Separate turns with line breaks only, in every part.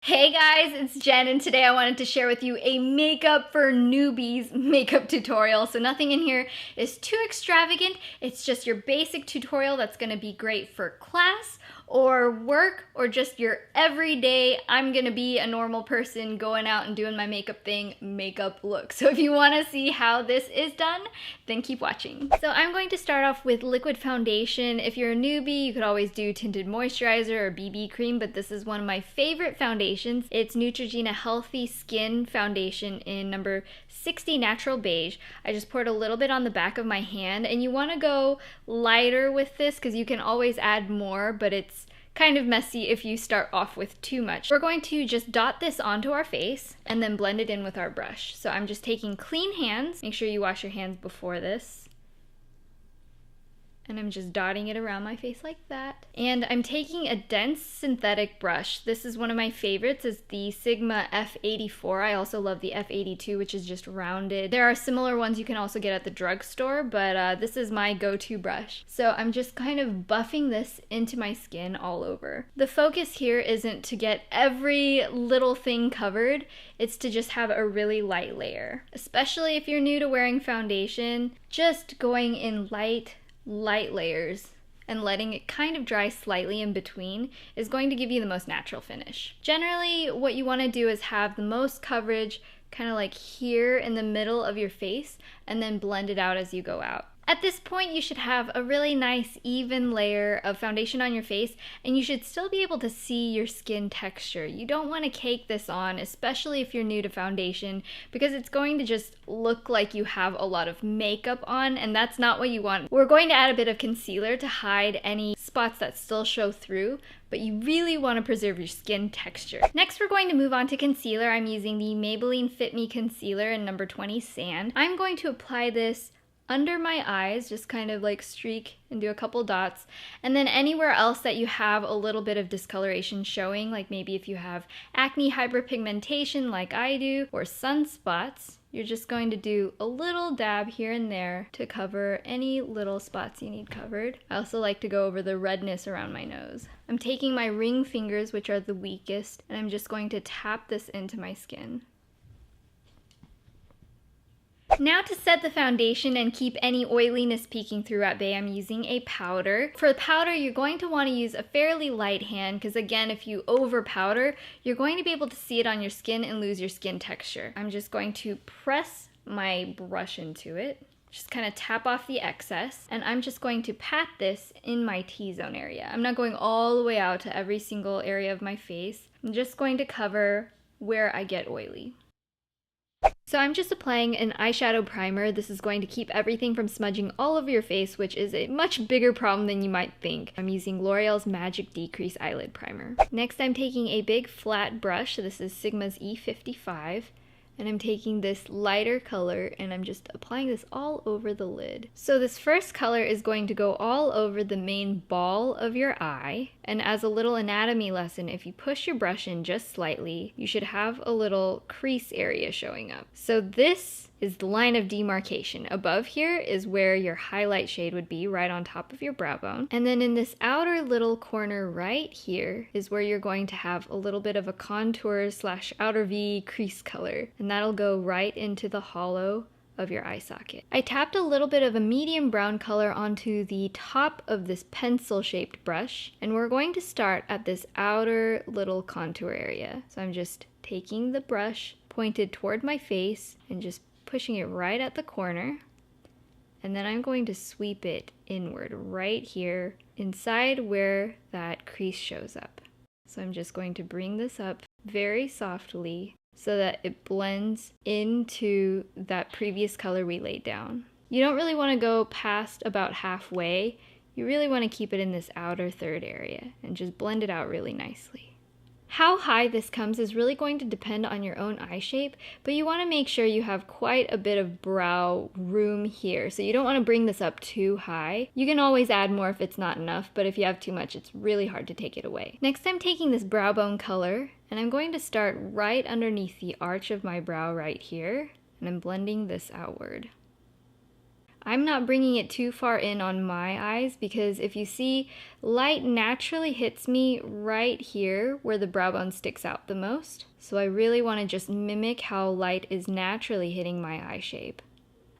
Hey guys, it's Jen, and today I wanted to share with you a makeup for newbies makeup tutorial. So nothing in here is too extravagant. It's just your basic tutorial that's gonna be great for class or work or just your everyday, I'm gonna be a normal person going out and doing my makeup thing makeup look. So if you wanna see how this is done, then keep watching. So I'm going to start off with liquid foundation. If you're a newbie, you could always do tinted moisturizer or BB cream, but this is one of my favorite foundations. It's Neutrogena Healthy Skin Foundation in number 60 Natural Beige. I just poured a little bit on the back of my hand, and you wanna go lighter with this because you can always add more, but it's kind of messy if you start off with too much. We're going to just dot this onto our face and then blend it in with our brush. So I'm just taking clean hands. Make sure you wash your hands before this. And I'm just dotting it around my face like that. And I'm taking a dense synthetic brush. This is one of my favorites. It's the Sigma F84. I also love the F82, which is just rounded. There are similar ones you can also get at the drugstore, but this is my go-to brush. So I'm just kind of buffing this into my skin all over. The focus here isn't to get every little thing covered. It's to just have a really light layer. Especially if you're new to wearing foundation, just going in light layers and letting it kind of dry slightly in between is going to give you the most natural finish. Generally, what you want to do is have the most coverage kind of like here in the middle of your face and then blend it out as you go out. At this point, you should have a really nice even layer of foundation on your face, and you should still be able to see your skin texture. You don't want to cake this on, especially if you're new to foundation, because it's going to just look like you have a lot of makeup on, and that's not what you want. We're going to add a bit of concealer to hide any spots that still show through, but you really want to preserve your skin texture. Next, we're going to move on to concealer. I'm using the Maybelline Fit Me Concealer in number 20 Sand. I'm going to apply this under my eyes, just kind of like streak and do a couple dots, and then anywhere else that you have a little bit of discoloration showing, like maybe if you have acne hyperpigmentation like I do, or sunspots, you're just going to do a little dab here and there to cover any little spots you need covered. I also like to go over the redness around my nose. I'm taking my ring fingers, which are the weakest, and I'm just going to tap this into my skin. Now to set the foundation and keep any oiliness peeking through at bay, I'm using a powder. For the powder, you're going to want to use a fairly light hand because again, if you over powder, you're going to be able to see it on your skin and lose your skin texture. I'm just going to press my brush into it, just kind of tap off the excess, and I'm just going to pat this in my T-zone area. I'm not going all the way out to every single area of my face. I'm just going to cover where I get oily. So I'm just applying an eyeshadow primer. This is going to keep everything from smudging all over your face, which is a much bigger problem than you might think. I'm using L'Oreal's Magic De-Crease Eyelid Primer. Next, I'm taking a big flat brush. This is Sigma's E55. And I'm taking this lighter color and I'm just applying this all over the lid. So this first color is going to go all over the main ball of your eye. And as a little anatomy lesson, if you push your brush in just slightly, you should have a little crease area showing up. So this is the line of demarcation. Above here is where your highlight shade would be, right on top of your brow bone. And then in this outer little corner right here is where you're going to have a little bit of a contour / outer V crease color. And that'll go right into the hollow of your eye socket. I tapped a little bit of a medium brown color onto the top of this pencil-shaped brush, and we're going to start at this outer little contour area. So I'm just taking the brush pointed toward my face and just pushing it right at the corner, and then I'm going to sweep it inward right here inside where that crease shows up. So I'm just going to bring this up very softly so that it blends into that previous color we laid down. You don't really want to go past about halfway. You really want to keep it in this outer third area and just blend it out really nicely. How high this comes is really going to depend on your own eye shape, but you want to make sure you have quite a bit of brow room here. So you don't want to bring this up too high. You can always add more if it's not enough, but if you have too much, it's really hard to take it away. Next, I'm taking this brow bone color, and I'm going to start right underneath the arch of my brow right here, and I'm blending this outward. I'm not bringing it too far in on my eyes because if you see, light naturally hits me right here where the brow bone sticks out the most. So I really want to just mimic how light is naturally hitting my eye shape.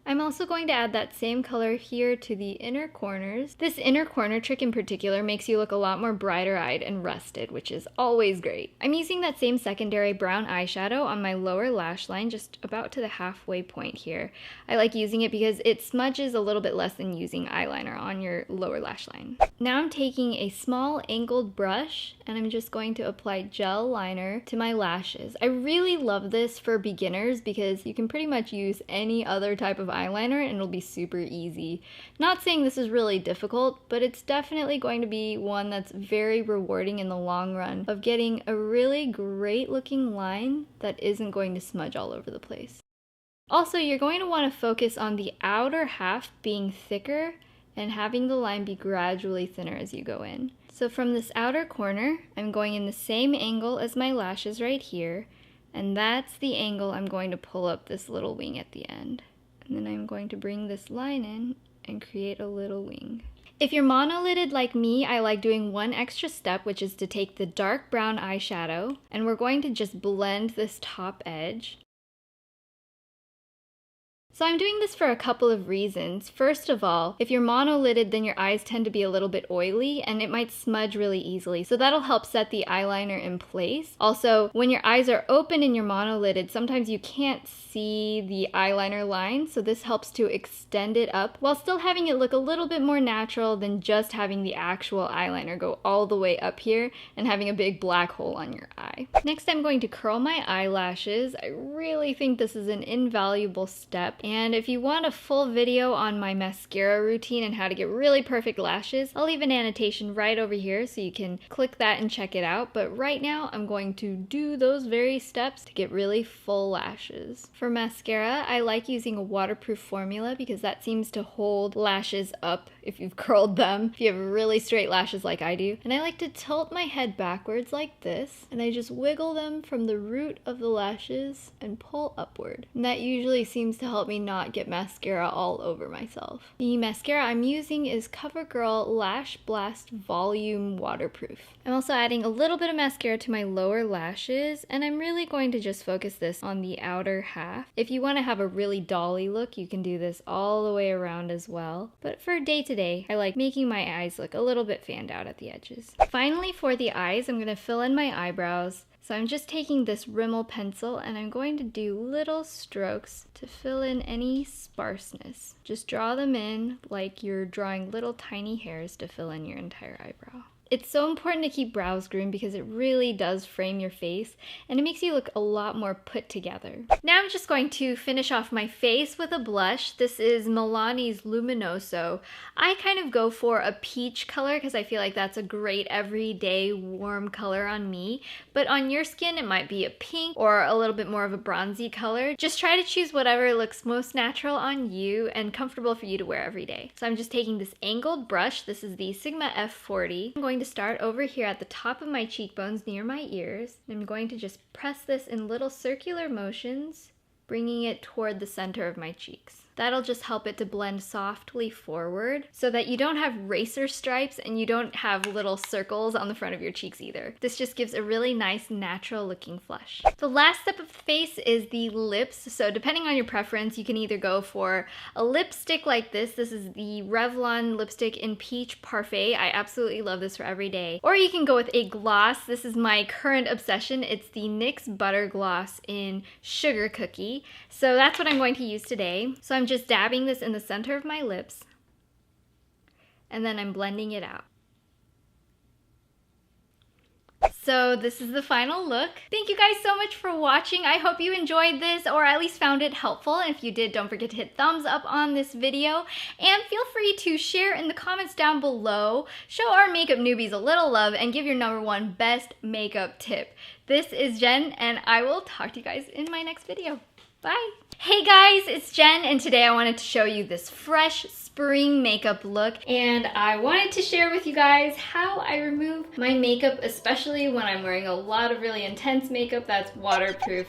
I'm also going to add that same color here to the inner corners. This inner corner trick in particular makes you look a lot more brighter-eyed and rested, which is always great. I'm using that same secondary brown eyeshadow on my lower lash line, just about to the halfway point here. I like using it because it smudges a little bit less than using eyeliner on your lower lash line. Now I'm taking a small angled brush and I'm just going to apply gel liner to my lashes. I really love this for beginners because you can pretty much use any other type of eyeliner and it'll be super easy. Not saying this is really difficult, but it's definitely going to be one that's very rewarding in the long run of getting a really great looking line that isn't going to smudge all over the place. Also, you're going to want to focus on the outer half being thicker and having the line be gradually thinner as you go in. So from this outer corner, I'm going in the same angle as my lashes right here, and that's the angle I'm going to pull up this little wing at the end. And then I'm going to bring this line in and create a little wing. If you're monolidded like me, I like doing one extra step, which is to take the dark brown eyeshadow, and we're going to just blend this top edge. So I'm doing this for a couple of reasons. First of all, if you're monolidded, then your eyes tend to be a little bit oily and it might smudge really easily. So that'll help set the eyeliner in place. Also, when your eyes are open and you're monolidded, sometimes you can't see the eyeliner line. So this helps to extend it up while still having it look a little bit more natural than just having the actual eyeliner go all the way up here and having a big black hole on your eye. Next, I'm going to curl my eyelashes. I really think this is an invaluable step. And if you want a full video on my mascara routine and how to get really perfect lashes, I'll leave an annotation right over here so you can click that and check it out. But right now, I'm going to do those very steps to get really full lashes. For mascara, I like using a waterproof formula because that seems to hold lashes up if you've curled them, if you have really straight lashes like I do. And I like to tilt my head backwards like this, and I just wiggle them from the root of the lashes and pull upward. And that usually seems to help me not get mascara all over myself. The mascara I'm using is Covergirl Lash Blast Volume Waterproof. I'm also adding a little bit of mascara to my lower lashes, and I'm really going to just focus this on the outer half. If you want to have a really dolly look, you can do this all the way around as well. But for day-to-day, I like making my eyes look a little bit fanned out at the edges. Finally, for the eyes, I'm going to fill in my eyebrows. So I'm just taking this Rimmel pencil and I'm going to do little strokes to fill in any sparseness. Just draw them in like you're drawing little tiny hairs to fill in your entire eyebrow. It's so important to keep brows groomed because it really does frame your face and it makes you look a lot more put together. Now I'm just going to finish off my face with a blush. This is Milani's Luminoso. I kind of go for a peach color because I feel like that's a great everyday warm color on me, but on your skin it might be a pink or a little bit more of a bronzy color. Just try to choose whatever looks most natural on you and comfortable for you to wear every day. So I'm just taking this angled brush. This is the Sigma F40. I'm going to start over here at the top of my cheekbones near my ears. I'm going to just press this in little circular motions, bringing it toward the center of my cheeks. That'll just help it to blend softly forward so that you don't have racer stripes and you don't have little circles on the front of your cheeks either. This just gives a really nice natural looking flush. The last step of the face is the lips. So depending on your preference, you can either go for a lipstick like this. This is the Revlon lipstick in Peach Parfait. I absolutely love this for every day. Or you can go with a gloss. This is my current obsession. It's the NYX Butter Gloss in Sugar Cookie. So that's what I'm going to use today. So I'm just dabbing this in the center of my lips, and then I'm blending it out. So this is the final look. Thank you guys so much for watching. I hope you enjoyed this or at least found it helpful. And if you did, don't forget to hit thumbs up on this video. And feel free to share in the comments down below. Show our makeup newbies a little love and give your #1 best makeup tip. This is Jen, and I will talk to you guys in my next video. Bye! Hey guys, it's Jen, and today I wanted to show you this fresh spring makeup look, and I wanted to share with you guys how I remove my makeup, especially when I'm wearing a lot of really intense makeup that's waterproof.